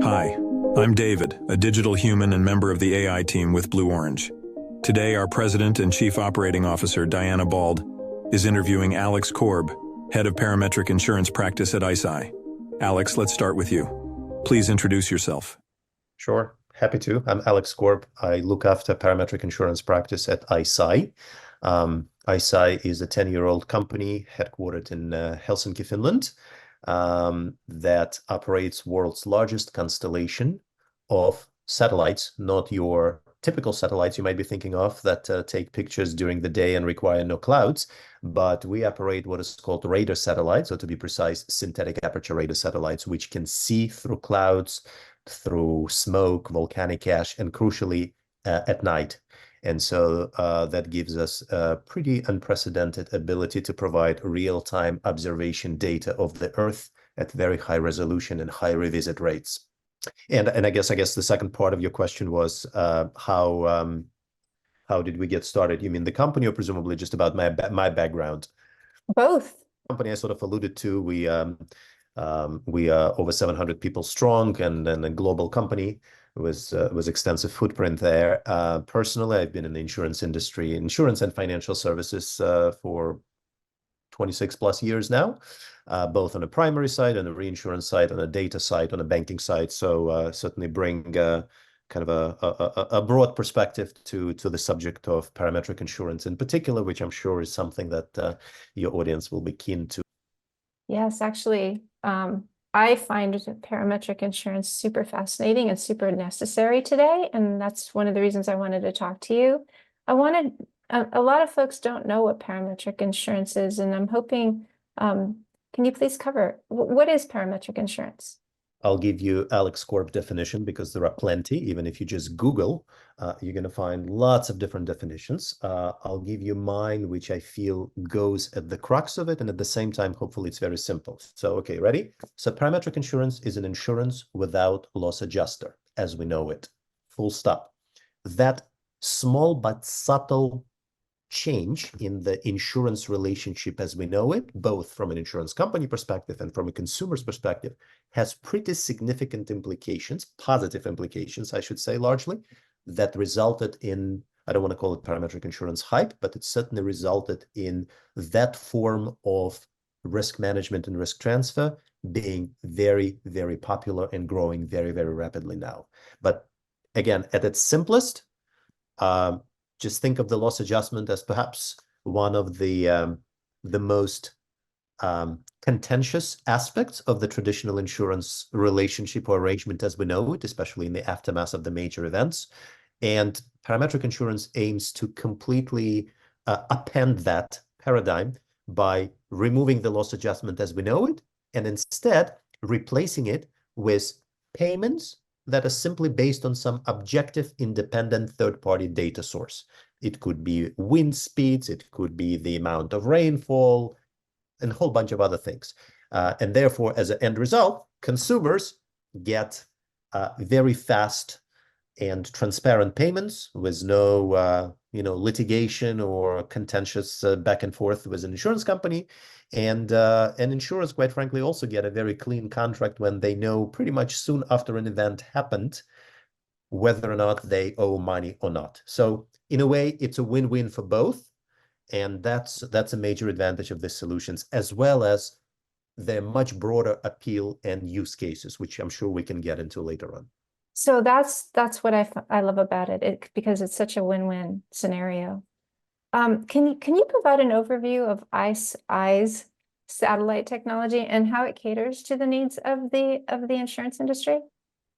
Hi, I'm David, a digital human and member of the AI team with Blue Orange. Today, our President and Chief Operating Officer, Diana Bald, is interviewing Alex Korb, Head of Parametric Insurance Practice at ICEYE. Alex, let's start with you. Please introduce yourself. Sure, happy to. I'm Alex Korb. I look after parametric insurance practice at ICEYE. ICEYE is a 10-year-old company headquartered in Helsinki, Finland, that operates world's largest constellation of satellites, not your typical satellites you might be thinking of that take pictures during the day and require no clouds, but we operate what is called radar satellites, or to be precise, synthetic aperture radar satellites, which can see through clouds, through smoke, volcanic ash, and crucially, at night. And so that gives us a pretty unprecedented ability to provide real-time observation data of the Earth at very high resolution and high revisit rates. And I guess the second part of your question was how did we get started? You mean the company, or presumably just about my background? Both. Company I sort of alluded to, we are over 700 people strong, and a global company was extensive footprint there. Personally, I've been in the insurance industry, insurance and financial services, for 26 plus years now, both on a primary side, on a reinsurance side, on a data side, on a banking side. So certainly bring kind of a broad perspective to the subject of parametric insurance in particular, which I'm sure is something that your audience will be keen to. Yes, actually, I find parametric insurance super fascinating and super necessary today, and that's one of the reasons I wanted to talk to you. A lot of folks don't know what parametric insurance is, and I'm hoping, can you please cover what is parametric insurance? I'll give you Alex Korb definition because there are plenty. Even if you just Google, you're going to find lots of different definitions. I'll give you mine, which I feel goes at the crux of it, and at the same time, hopefully it's very simple. So, okay, ready? So parametric insurance is an insurance without loss adjuster, as we know it. Full stop. That small but subtle change in the insurance relationship as we know it, both from an insurance company perspective and from a consumer's perspective, has pretty significant implications, positive implications, I should say, largely, that resulted in, I don't want to call it parametric insurance hype, but it certainly resulted in that form of risk management and risk transfer being very, very popular and growing very, very rapidly now. But again, at its simplest, just think of the loss adjustment as perhaps one of the most contentious aspects of the traditional insurance relationship or arrangement as we know it, especially in the aftermath of the major events. And parametric insurance aims to completely upend that paradigm by removing the loss adjustment as we know it, and instead replacing it with payments that are simply based on some objective, independent third-party data source. It could be wind speeds, it could be the amount of rainfall, and a whole bunch of other things. And therefore, as an end result, consumers get very fast and transparent payments with no litigation or contentious back and forth with an insurance company. And insurers, quite frankly, also get a very clean contract when they know pretty much soon after an event happened whether or not they owe money or not. So in a way, it's a win-win for both. And that's a major advantage of these solutions, as well as their much broader appeal and use cases, which I'm sure we can get into later on. So that's what I love about it, because it's such a win-win scenario. Can you provide an overview of ICEYE's satellite technology and how it caters to the needs of the insurance industry?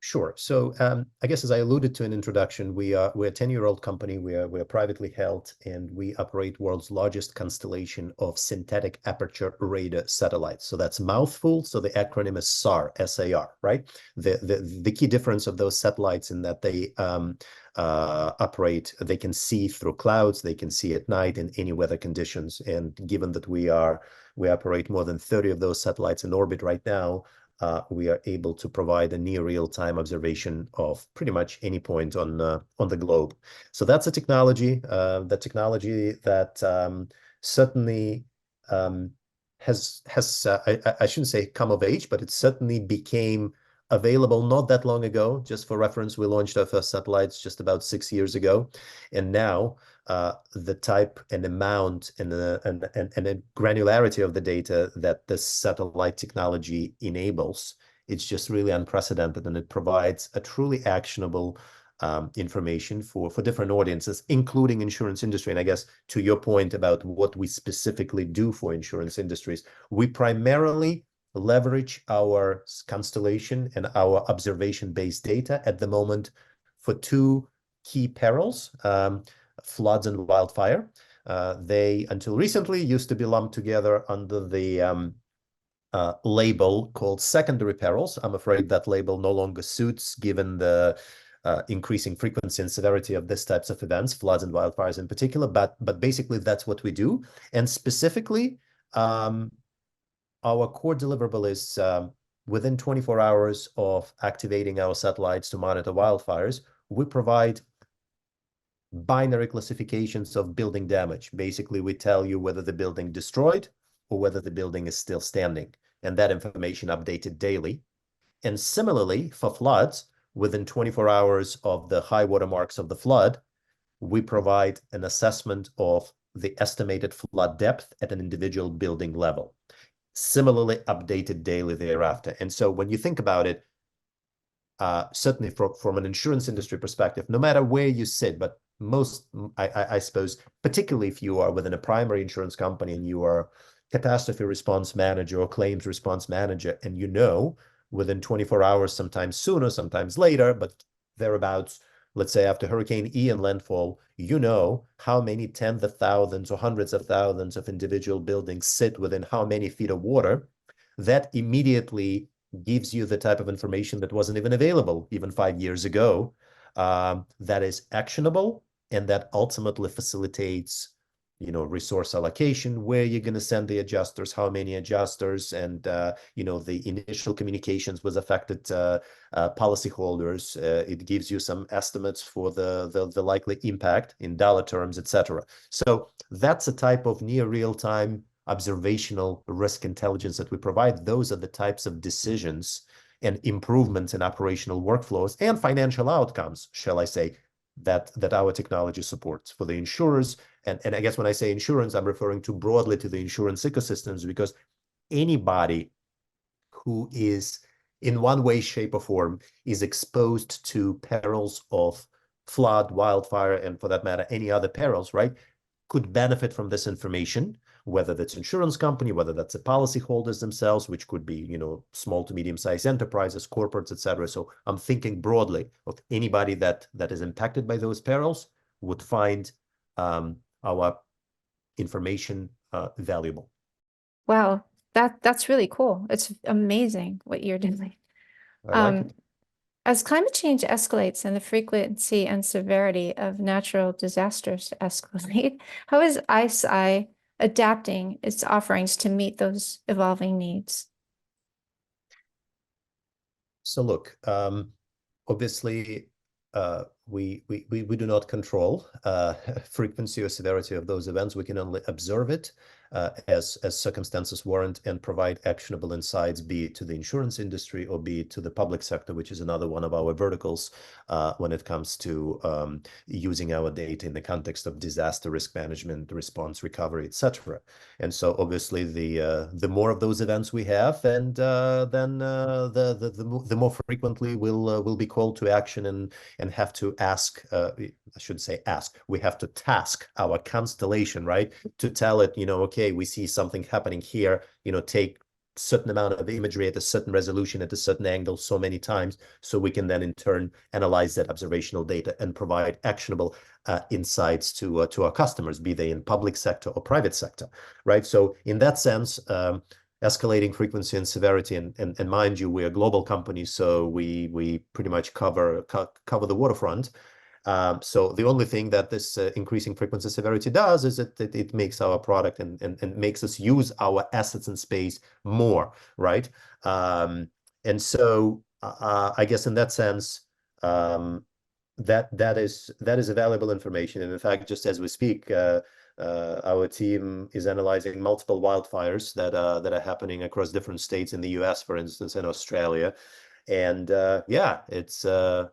Sure. So I guess as I alluded to in introduction, we're a 10-year-old company. We're privately held, and we operate world's largest constellation of synthetic aperture radar satellites. So that's mouthful. So the acronym is SAR, S-A-R, right? The key difference of those satellites in that they they can see through clouds, they can see at night in any weather conditions. And given that we operate more than 30 of those satellites in orbit right now, we are able to provide a near real-time observation of pretty much any point on the globe. So that's a technology, the technology that certainly I shouldn't say come of age, but it certainly became available not that long ago. Just for reference, we launched our first satellites just about 6 years ago, and now the type and amount and the granularity of the data that the satellite technology enables, it's just really unprecedented, and it provides a truly actionable information for different audiences, including insurance industry. And I guess to your point about what we specifically do for insurance industries, we primarily leverage our constellation and our observation-based data at the moment for two key perils, floods and wildfire. They, until recently, used to be lumped together under the label called secondary perils. I'm afraid that label no longer suits given the increasing frequency and severity of these types of events, floods and wildfires in particular. But basically, that's what we do. And specifically, our core deliverable is within 24 hours of activating our satellites to monitor wildfires, we provide binary classifications of building damage. Basically, we tell you whether the building destroyed or whether the building is still standing, and that information updated daily. And similarly, for floods, within 24 hours of the high water marks of the flood, we provide an assessment of the estimated flood depth at an individual building level, similarly updated daily thereafter. And so when you think about it, certainly from an insurance industry perspective, no matter where you sit, but I suppose, particularly if you are within a primary insurance company and you are catastrophe response manager or claims response manager, and you know within 24 hours, sometimes sooner, sometimes later, but thereabouts, let's say after Hurricane Ian landfall, you know how many tens of thousands or hundreds of thousands of individual buildings sit within how many feet of water. That immediately gives you the type of information that wasn't even available even 5 years ago, that is actionable, and that ultimately facilitates resource allocation, where you're going to send the adjusters, how many adjusters, and the initial communications with affected policyholders. It gives you some estimates for the likely impact in dollar terms, etc. So that's a type of near real-time observational risk intelligence that we provide. Those are the types of decisions and improvements in operational workflows and financial outcomes, shall I say, that our technology supports for the insurers. And I guess when I say insurance, I'm referring to broadly to the insurance ecosystems, because anybody who is in one way, shape, or form is exposed to perils of flood, wildfire, and for that matter, any other perils, right, could benefit from this information, whether that's insurance company, whether that's the policyholders themselves, which could be, small to medium-sized enterprises, corporates, etc. So I'm thinking broadly of anybody that is impacted by those perils would find our information valuable. Wow, that's really cool. It's amazing what you're doing. I like it. As climate change escalates and the frequency and severity of natural disasters escalate, how is ICEYE adapting its offerings to meet those evolving needs? So look, obviously, we do not control frequency or severity of those events. We can only observe it as circumstances warrant and provide actionable insights, be it to the insurance industry or be it to the public sector, which is another one of our verticals when it comes to using our data in the context of disaster risk management, response, recovery, etc. And so obviously the more of those events we have, and then the more frequently we'll be called to action and have to ask, I should say ask, we have to task our constellation, right, to tell it, okay, we see something happening here, take certain amount of imagery at a certain resolution at a certain angle so many times, so we can then in turn analyze that observational data and provide actionable insights to our customers, be they in public sector or private sector, right? So in that sense, escalating frequency and severity, and mind you, we're a global company, so we pretty much cover the waterfront. So the only thing that this increasing frequency severity does is that it makes our product and makes us use our assets in space more, right? And so I guess in that sense, that is a valuable information. And in fact, just as we speak, Our team is analyzing multiple wildfires that are happening across different states in the US, for instance, and Australia. And yeah, it's there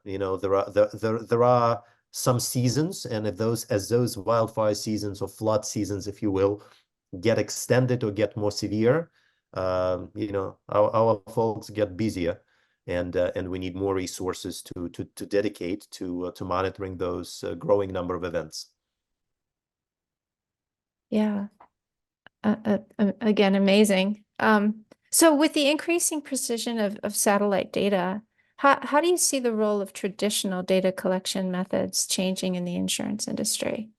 are some seasons, and if those wildfire seasons or flood seasons, if you will, get extended or get more severe, our folks get busier, and we need more resources to dedicate to monitoring those growing number of events. Yeah. Again, amazing. So with the increasing precision of satellite data, how do you see the role of traditional data collection methods changing in the insurance industry?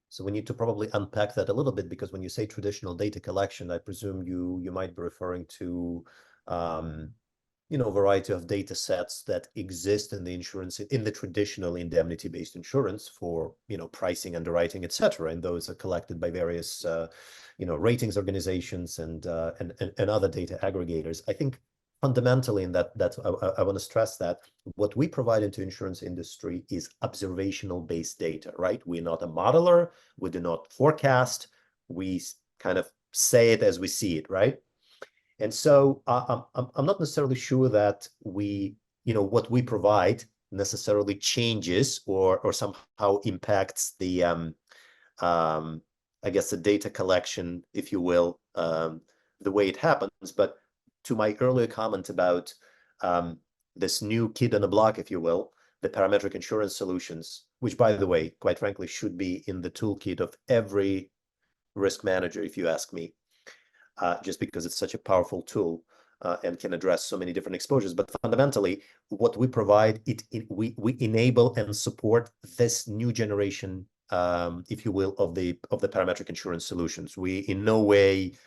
So we need to probably unpack that a little bit, because when you say traditional data collection, I presume you might be referring to a variety of data sets that exist in the insurance, in the traditional indemnity-based insurance for, pricing, underwriting, etc. And those are collected by various, ratings organizations and other data aggregators. I think fundamentally, and I want to stress that what we provide into insurance industry is observational-based data, right? We're not a modeler. We do not forecast. We kind of say it as we see it, right? And so I'm not necessarily sure that what we provide necessarily changes or somehow impacts the I guess the data collection, if you will, the way it happens. But to my earlier comment about this new kid on the block, if you will, the parametric insurance solutions, which, by the way, quite frankly, should be in the toolkit of every risk manager, if you ask me, just because it's such a powerful tool and can address so many different exposures. But fundamentally, what we provide, we enable and support this new generation, if you will, of the parametric insurance solutions. We in no way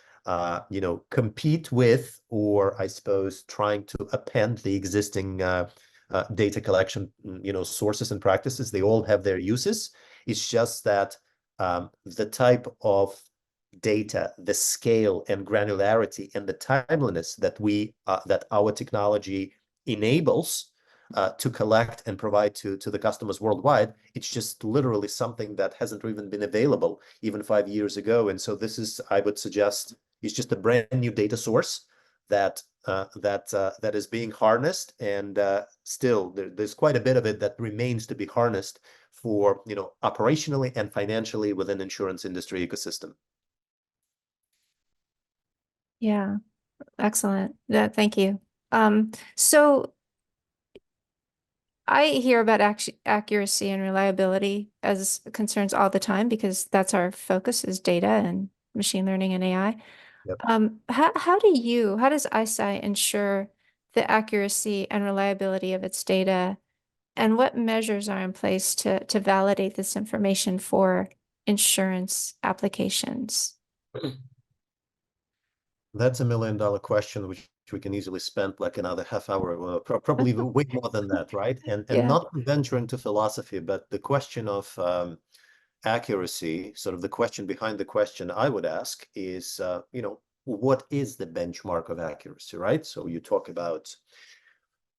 compete with, or I suppose trying to append the existing data collection, sources and practices. They all have their uses. It's just that the type of data, the scale and granularity and the timeliness that that our technology enables to collect and provide to the customers worldwide, it's just literally something that hasn't even been available even 5 years ago. And so this is, I would suggest, is just a brand new data source that is being harnessed, and still there's quite a bit of it that remains to be harnessed for operationally and financially within insurance industry ecosystem. Yeah, excellent. Yeah, thank you. So I hear about accuracy and reliability as concerns all the time, because that's our focus, is data and machine learning and AI. Yep. How does ICEYE ensure the accuracy and reliability of its data, and what measures are in place to validate this information for insurance applications? That's $1 million question, which we can easily spend like another half hour, probably way more than that, right? And Yeah. not to venture into philosophy, but the question of accuracy, sort of the question behind the question I would ask is, what is the benchmark of accuracy, right? So you talk about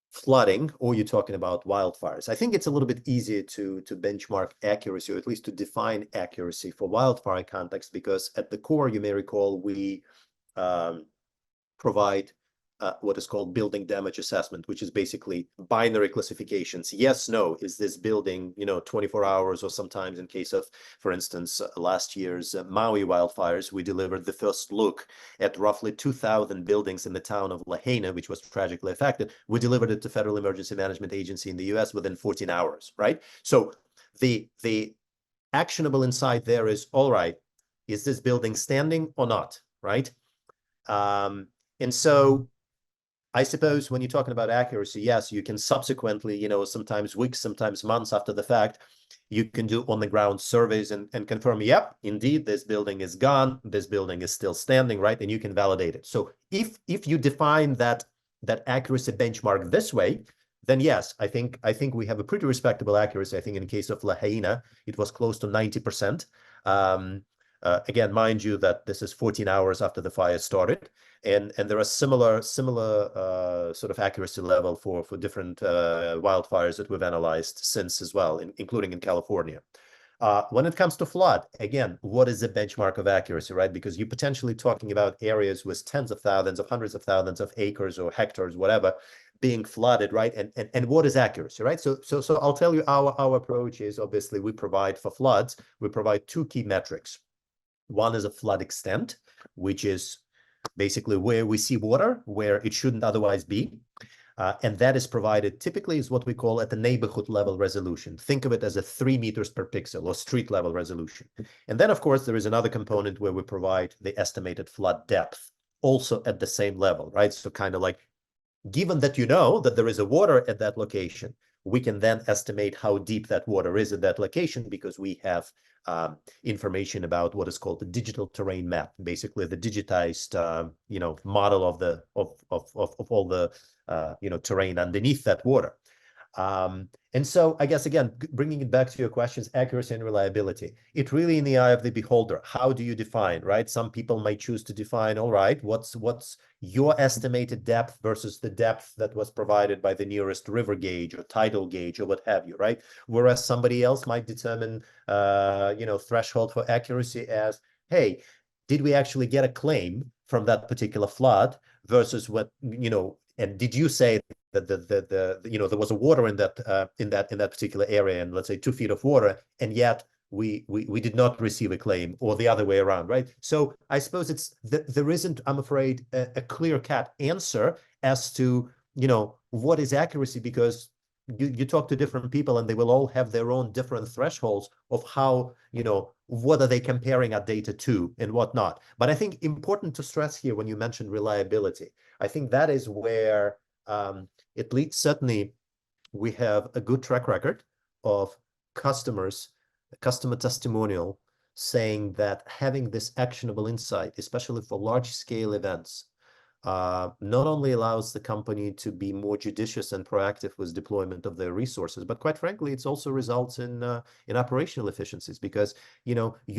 flooding, or you're talking about wildfires. I think it's a little bit easier to benchmark accuracy, or at least to define accuracy for wildfire context, because at the core, you may recall, we provide what is called building damage assessment, which is basically binary classifications. Yes, no, is this building, 24 hours, or sometimes in case of, for instance, last year's Maui wildfires, we delivered the first look at roughly 2,000 buildings in the town of Lahaina, which was tragically affected. We delivered it to Federal Emergency Management Agency in the US within 14 hours, right? So the actionable insight there is, all right, is this building standing or not, right? And so I suppose when you're talking about accuracy, yes, you can subsequently, sometimes weeks, sometimes months after the fact, you can do on the ground surveys and confirm, yep, indeed, this building is gone, this building is still standing, right? And you can validate it. So if you define that accuracy benchmark this way, then yes, I think we have a pretty respectable accuracy. I think in the case of Lahaina, it was close to 90%. Again, mind you that this is 14 hours after the fire started, and there are similar sort of accuracy level for different wildfires that we've analyzed since as well, including in California. When it comes to flood, again, what is the benchmark of accuracy, right? Because you're potentially talking about areas with tens of thousands of hundreds of thousands of acres or hectares, whatever, being flooded, right? And what is accuracy, right? So I'll tell you our approach is obviously we provide for floods, we provide two key metrics. One is a flood extent, which is basically where we see water, where it shouldn't otherwise be. And that is provided typically is what we call at the neighborhood level resolution. Think of it as a 3 meters per pixel or street level resolution. And then, of course, there is another component where we provide the estimated flood depth, also at the same level, right? So kind of like, given that you know that there is a water at that location, we can then estimate how deep that water is at that location because we have information about what is called the digital terrain map, basically the digitized model of all the terrain underneath that water. And so I guess, again, bringing it back to your questions, accuracy and reliability, it really in the eye of the beholder. How do you define, right? Some people might choose to define, all right, what's your estimated depth versus the depth that was provided by the nearest river gauge or tidal gauge or what have you, right? Whereas somebody else might determine, threshold for accuracy as, hey, did we actually get a claim from that particular flood versus what, and did you say that there was a water in that particular area and let's say 2 feet of water, and yet we did not receive a claim, or the other way around, right? So I suppose there isn't, I'm afraid, a clear-cut answer as to what is accuracy, because you talk to different people and they will all have their own different thresholds of how, what are they comparing our data to and whatnot. But I think important to stress here when you mentioned reliability, I think that is where at least certainly we have a good track record of customer testimonial saying that having this actionable insight, especially for large scale events, not only allows the company to be more judicious and proactive with deployment of their resources, but quite frankly, it also results in operational efficiencies, because you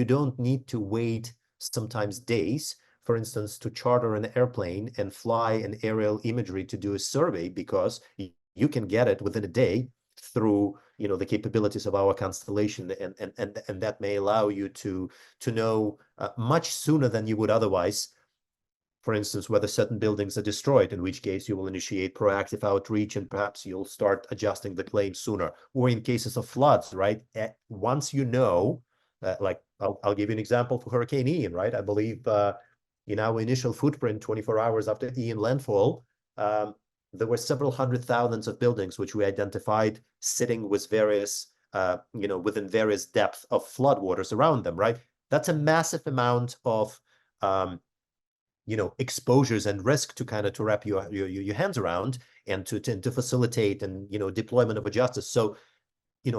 don't need to wait sometimes days, for instance, to charter an airplane and fly an aerial imagery to do a survey, because you can get it within a day through the capabilities of our constellation, and that may allow you to know much sooner than you would otherwise. For instance, whether certain buildings are destroyed, in which case you will initiate proactive outreach and perhaps you'll start adjusting the claim sooner. Or in cases of floods, right? Once like I'll give you an example for Hurricane Ian, right? I believe in our initial footprint, 24 hours after Ian landfall, there were several hundred thousands of buildings which we identified sitting with various, within various depth of floodwaters around them, right? That's a massive amount of exposures and risk to kind of to wrap your hands around and to facilitate and deployment of a justice. So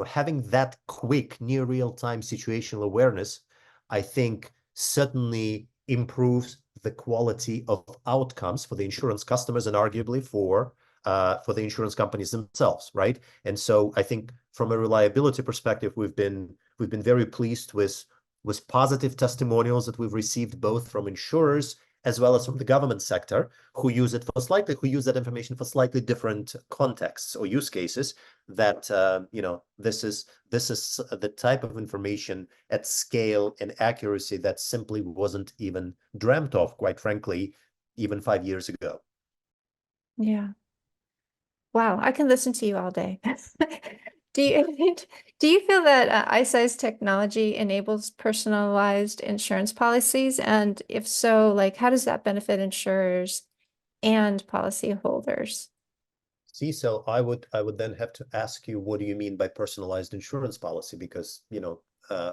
having that quick near real-time situational awareness, I think certainly improves the quality of outcomes for the insurance customers and arguably for the insurance companies themselves, right? And so I think from a reliability perspective, we've been very pleased with positive testimonials that we've received both from insurers as well as from the government sector, who use that information for slightly different contexts or use cases. That this is the type of information at scale and accuracy that simply wasn't even dreamt of, quite frankly, even 5 years ago. Yeah. Wow, I can listen to you all day. Do you feel that ICEYE's technology enables personalized insurance policies? And if so, like, how does that benefit insurers and policyholders? See, so I would then have to ask you, what do you mean by personalized insurance policy? Because,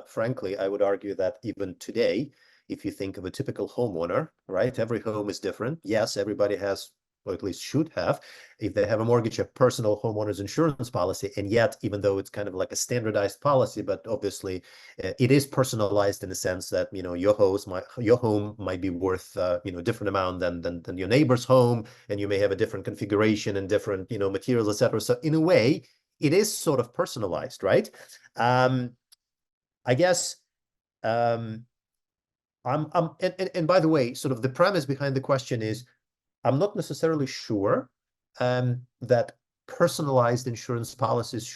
frankly, I would argue that even today, if you think of a typical homeowner, right, every home is different. Yes, everybody has, or at least should have, if they have a mortgage, a personal homeowner's insurance policy. And yet, even though it's kind of like a standardized policy, but obviously it is personalized in the sense that, your home might be worth, different amount than your neighbor's home, and you may have a different configuration and different, materials, etc. So in a way, it is sort of personalized, right? I guess, And by the way, sort of the premise behind the question is, I'm not necessarily sure that personalized insurance policies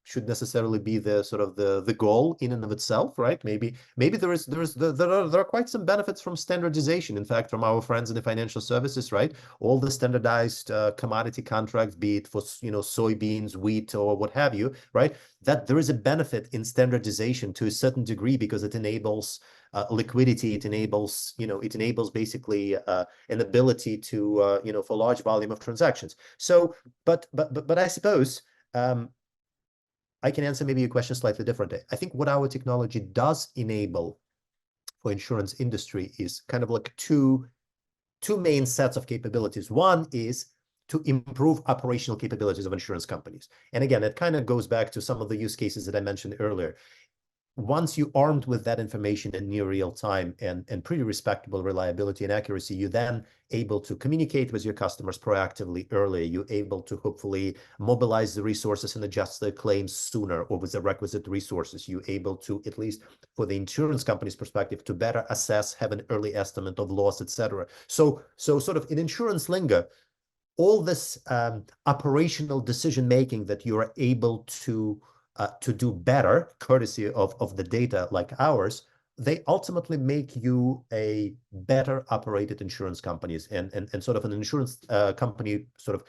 should necessarily be the sort of the goal in and of itself, right? Maybe there are quite some benefits from standardization. In fact, from our friends in the financial services, right? All the standardized commodity contracts, be it for soybeans, wheat, or what have you, right? That there is a benefit in standardization to a certain degree because it enables liquidity. It enables basically an ability to for large volume of transactions. So, but I suppose I can answer maybe a question slightly differently. I think what our technology does enable for insurance industry is kind of like two main sets of capabilities. One is to improve operational capabilities of insurance companies. And again, it kind of goes back to some of the use cases that I mentioned earlier. Once you armed with that information in near real time and pretty respectable reliability and accuracy, you're then able to communicate with your customers proactively earlier. You're able to hopefully mobilize the resources and adjust the claims sooner or with the requisite resources. You're able to, at least for the insurance company's perspective, to better assess, have an early estimate of loss, etc. So sort of in insurance lingo, all this operational decision making that you are able to do better, courtesy of the data like ours, they ultimately make you a better operated insurance companies. And sort of an insurance company sort of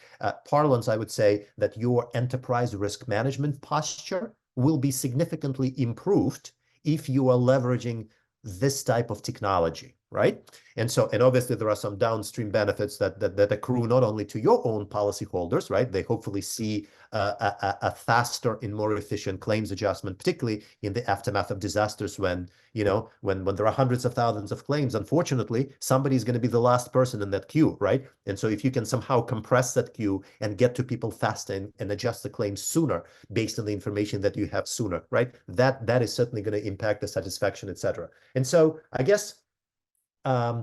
parlance, I would say that your enterprise risk management posture will be significantly improved if you are leveraging this type of technology, right? And obviously there are some downstream benefits that accrue not only to your own policyholders, right? They hopefully see a faster and more efficient claims adjustment, particularly in the aftermath of disasters when there are hundreds of thousands of claims. Unfortunately, somebody's going to be the last person in that queue, right? And so if you can somehow compress that queue and get to people faster and adjust the claims sooner based on the information that you have sooner, right? That is certainly going to impact the satisfaction, etc. And so I guess I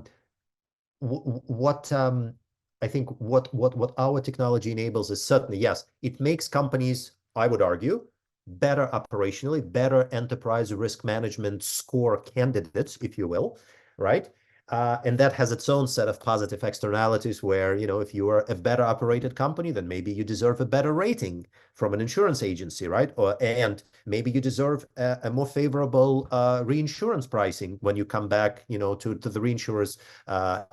think what our technology enables is certainly, yes, it makes companies, I would argue, better operationally, better enterprise risk management score candidates, if you will, right? And that has its own set of positive externalities where, if you are a better operated company, then maybe you deserve a better rating from an insurance agency, right? And maybe you deserve a more favorable reinsurance pricing when you come back, to the reinsurers,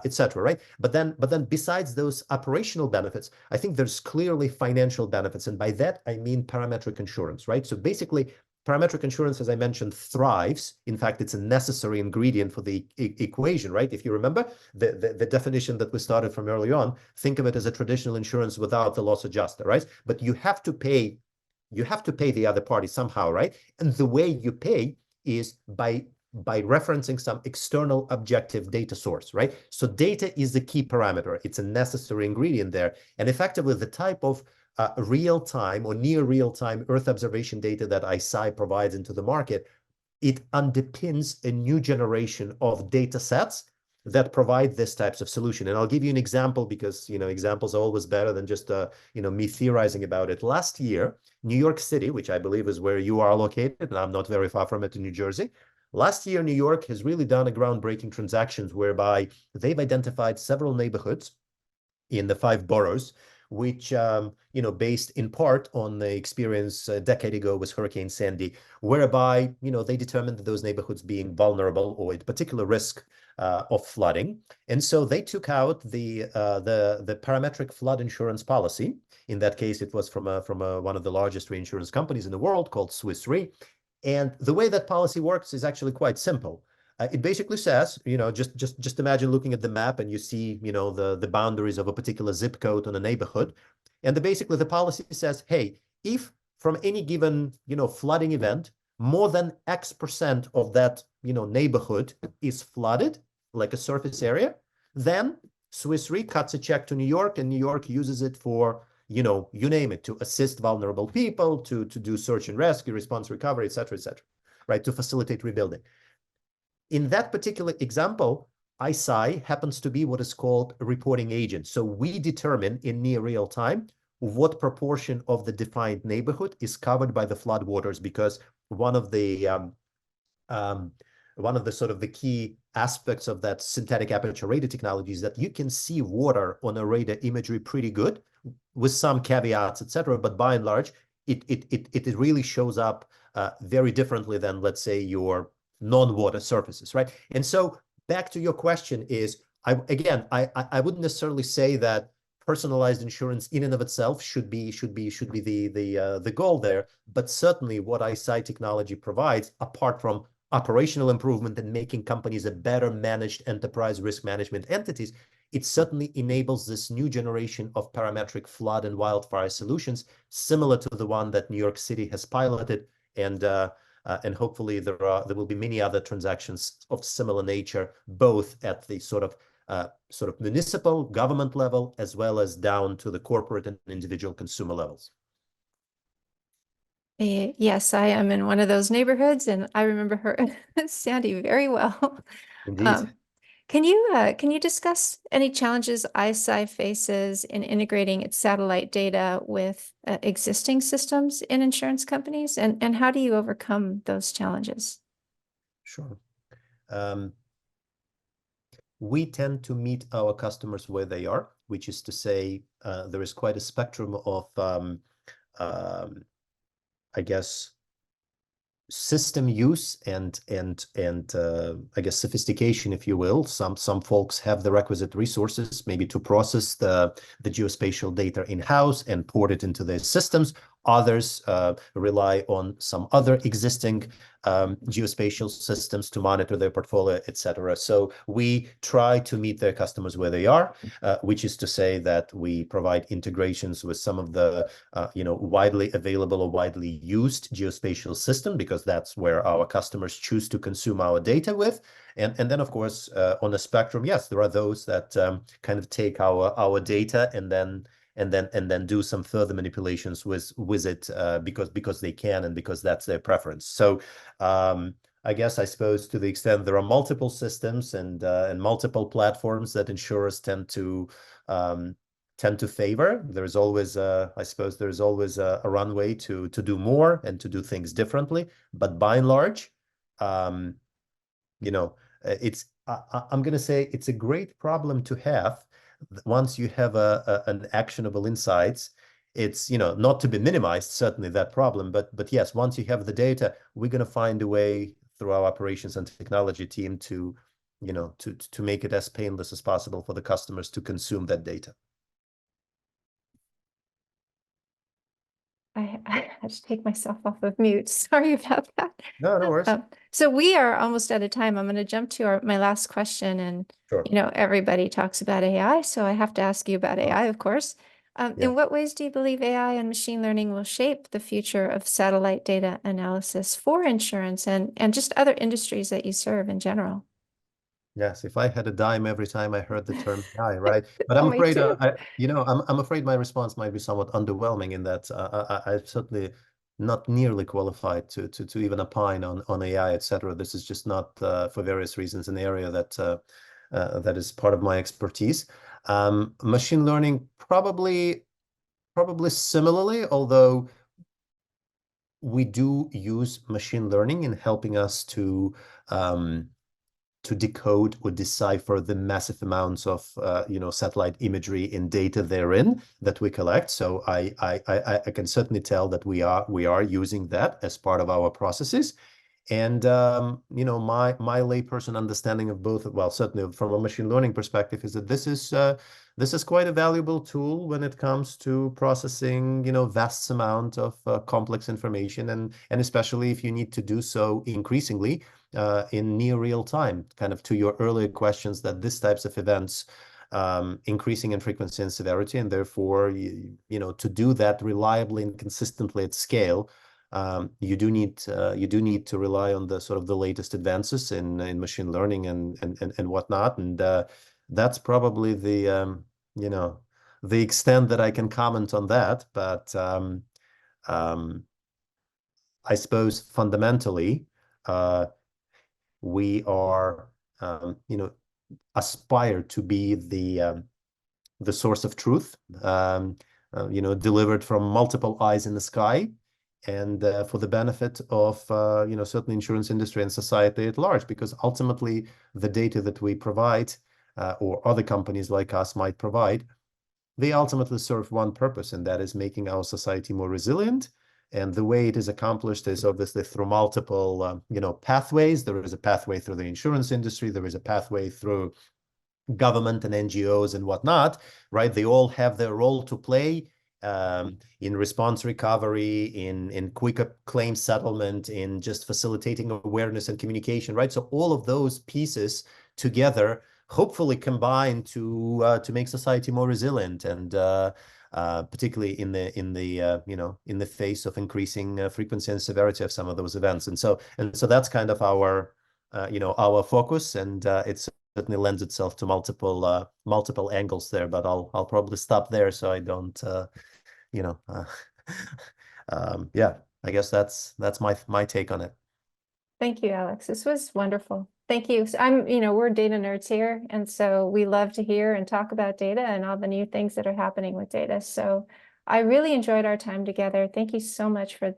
etc. Right? But then besides those operational benefits, I think there's clearly financial benefits, and by that I mean parametric insurance, right? So basically, parametric insurance, as I mentioned, thrives. In fact, it's a necessary ingredient for the equation, right? If you remember the definition that we started from early on, think of it as a traditional insurance without the loss adjuster, right? But you have to pay the other party somehow, right? And the way you pay is by referencing some external objective data source, right? So data is the key parameter. It's a necessary ingredient there. And effectively, the type of real-time or near real-time Earth observation data that ICEYE provides into the market, it underpins a new generation of data sets that provide this types of solution. And I'll give you an example because, examples are always better than just, me theorizing about it. Last year, New York City, which I believe is where you are located, and I'm not very far from it in New Jersey. Last year, New York has really done a groundbreaking transactions whereby they've identified several neighborhoods in the 5 boroughs, which, based in part on the experience a decade ago with Hurricane Sandy, whereby, they determined that those neighborhoods being vulnerable or at particular risk of flooding. And so they took out the parametric flood insurance policy. In that case, it was from one of the largest reinsurance companies in the world called Swiss Re. And the way that policy works is actually quite simple. It basically says, just imagine looking at the map and you see, the boundaries of a particular zip code on a neighborhood. And basically the policy says, hey, if from any given, flooding event, more than X% of that, neighborhood is flooded, like a surface area, then Swiss Re cuts a check to New York, and New York uses it for, you name it, to assist vulnerable people, to do search and rescue, response recovery, et cetera, right, to facilitate rebuilding. In that particular example, ICEYE happens to be what is called a reporting agent. So we determine in near real time what proportion of the defined neighborhood is covered by the flood waters, because one of the one of the sort of the key aspects of that synthetic aperture radar technology is that you can see water on a radar imagery pretty good, with some caveats, etc. But by and large, it really shows up very differently than, let's say, your non-water surfaces, right? And so back to your question is, I wouldn't necessarily say that personalized insurance in and of itself should be the goal there, but certainly what ICEYE technology provides, apart from operational improvement and making companies a better managed enterprise risk management entities, it certainly enables this new generation of parametric flood and wildfire solutions, similar to the one that New York City has piloted, and hopefully there will be many other transactions of similar nature, both at the sort of municipal government level, as well as down to the corporate and individual consumer levels. Yes, I am in one of those neighborhoods, and I remember her, Sandy, very well. Indeed. Can you discuss any challenges ICEYE faces in integrating its satellite data with existing systems in insurance companies, and how do you overcome those challenges? Sure. We tend to meet our customers where they are, which is to say, there is quite a spectrum of, I guess, system use and I guess sophistication, if you will. Some folks have the requisite resources maybe to process the geospatial data in-house and port it into their systems. Others rely on some other existing geospatial systems to monitor their portfolio, etc. So we try to meet their customers where they are, which is to say that we provide integrations with some of the widely available or widely used geospatial system, because that's where our customers choose to consume our data with. And then, of course, on the spectrum, yes, there are those that kind of take our data and then do some further manipulations with it because they can and because that's their preference. So I suppose to the extent there are multiple systems and multiple platforms that insurers tend to favor, there's always there's always a runway to do more and to do things differently. But by and large, it's I'm going to say it's a great problem to have. Once you have an actionable insights, it's not to be minimized, certainly, that problem, but yes, once you have the data, we're going to find a way through our operations and technology team to make it as painless as possible for the customers to consume that data. I had to take myself off of mute. Sorry about that. No worries. So we are almost out of time. I'm going to jump to my last question. And, Sure. Everybody talks about AI, so I have to ask you about AI, of course. Yeah. In what ways do you believe AI and machine learning will shape the future of satellite data analysis for insurance and just other industries that you serve in general? Yes, if I had a dime every time I heard the term AI, right? But Oh, I'm me afraid, too. I'm afraid my response might be somewhat underwhelming in that I'm certainly not nearly qualified to even opine on AI, etc. This is just not, for various reasons, an area that is part of my expertise. Machine learning probably similarly, although we do use machine learning in helping us to decode or decipher the massive amounts of satellite imagery and data therein that we collect. So I can certainly tell that we are using that as part of our processes. And my layperson understanding of both, well, certainly from a machine learning perspective, is that this is quite a valuable tool when it comes to processing vast amount of complex information, and especially if you need to do so increasingly in near real time. Kind of to your earlier questions, that this types of events increasing in frequency and severity, and therefore to do that reliably and consistently at scale, you do need to rely on the sort of the latest advances in machine learning and whatnot. And that's probably the extent that I can comment on that. But I suppose fundamentally we are aspire to be the source of truth, delivered from multiple eyes in the sky. and for the benefit of certainly insurance industry and society at large, because ultimately the data that we provide or other companies like us might provide, they ultimately serve one purpose, and that is making our society more resilient. And the way it is accomplished is obviously through multiple pathways. There is a pathway through the insurance industry, there is a pathway through government and NGOs and whatnot, right? They all have their role to play in response recovery, in quicker claim settlement, in just facilitating awareness and communication, right? So all of those pieces together hopefully combine to make society more resilient, and particularly in the face of increasing frequency and severity of some of those events. And so that's kind of our focus, and it's certainly lends itself to multiple angles there, but I'll probably stop there so I don't I guess that's my take on it. Thank you, Alex. This was wonderful. Thank you. So we're data nerds here, and so we love to hear and talk about data and all the new things that are happening with data. So I really enjoyed our time together. Thank you so much for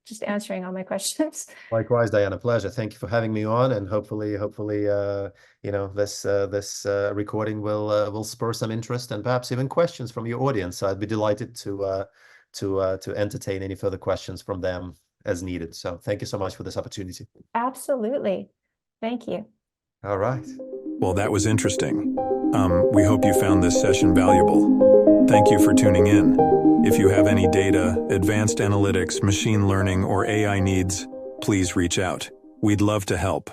just answering all my questions. Likewise, Diana, pleasure. Thank you for having me on, and hopefully, this recording will spur some interest and perhaps even questions from your audience. So I'd be delighted to entertain any further questions from them as needed. So thank you so much for this opportunity. Absolutely. Thank you. All right. Well, that was interesting. We hope you found this session valuable. Thank you for tuning in. If you have any data, advanced analytics, machine learning, or AI needs, please reach out. We'd love to help.